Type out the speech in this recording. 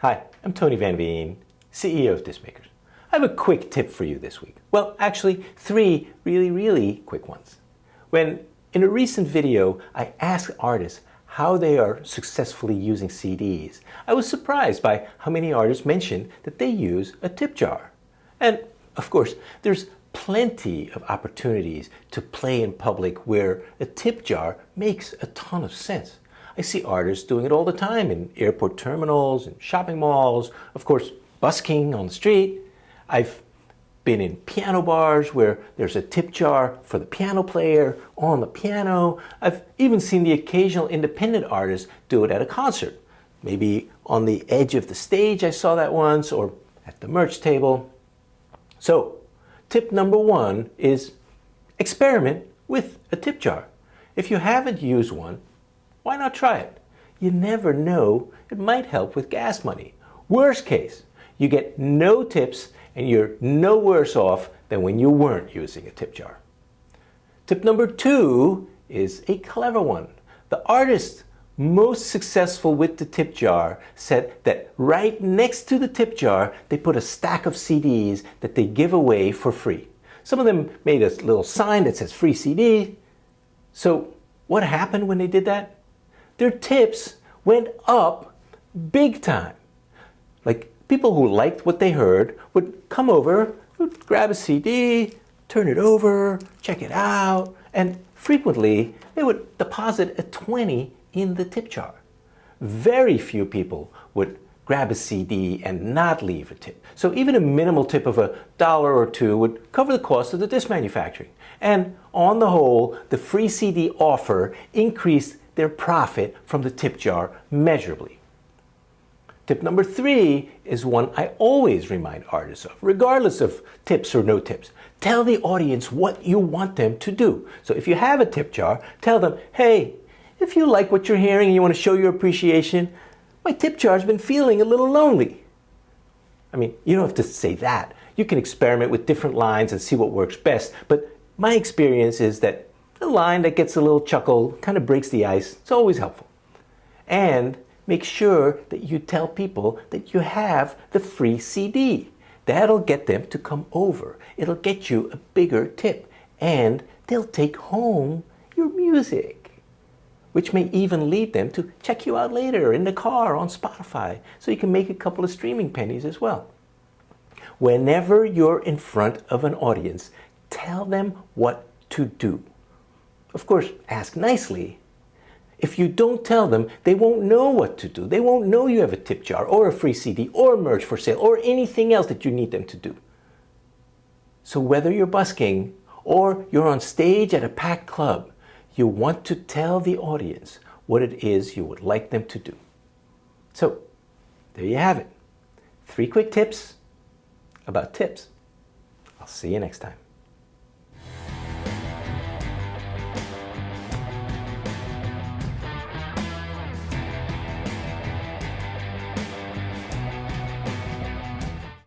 Hi, I'm Tony Van Veen, CEO of Discmakers. I have a quick tip for you this week. Well, actually, three really quick ones. When in a recent video, I asked artists how they are successfully using CDs, I was surprised by how many artists mentioned that they use a tip jar. And of course, there's plenty of opportunities to play in public where a tip jar makes a ton of sense. I see artists doing it all the time in airport terminals and shopping malls, of course, busking on the street. I've been in piano bars where there's a tip jar for the piano player on the piano. I've even seen the occasional independent artist do it at a concert. Maybe on the edge of the stage I saw that once, or at the merch table. So, tip number one is experiment with a tip jar. If you haven't used one, why not try it? You never know, it might help with gas money. Worst case, you get no tips and you're no worse off than when you weren't using a tip jar. Tip number two is a clever one. The artist most successful with the tip jar said that right next to the tip jar, they put a stack of CDs that they give away for free. Some of them made a little sign that says free CD. So what happened when they did that? Their tips went up big time. Like, people who liked what they heard would come over, would grab a CD, turn it over, check it out, and frequently they would deposit a 20 in the tip jar. Very few people would grab a CD and not leave a tip. So even a minimal tip of $1 or $2 would cover the cost of the disc manufacturing. And on the whole, the free CD offer increased their profit from the tip jar measurably. Tip number three is one I always remind artists of, regardless of tips or no tips. Tell the audience what you want them to do. So if you have a tip jar, tell them, hey, if you like what you're hearing and you want to show your appreciation, my tip jar's been feeling a little lonely. I mean, you don't have to say that. You can experiment with different lines and see what works best, but my experience is that the line that gets a little chuckle kind of breaks the ice. It's always helpful. And make sure that you tell people that you have the free CD. That'll get them to come over. It'll get you a bigger tip. And they'll take home your music, which may even lead them to check you out later in the car on Spotify, so you can make a couple of streaming pennies as well. Whenever you're in front of an audience, tell them what to do. Of course, ask nicely. If you don't tell them, they won't know what to do. They won't know you have a tip jar or a free CD or merch for sale or anything else that you need them to do. So whether you're busking or you're on stage at a packed club, you want to tell the audience what it is you would like them to do. So there you have it. 3 quick tips about tips. I'll see you next time.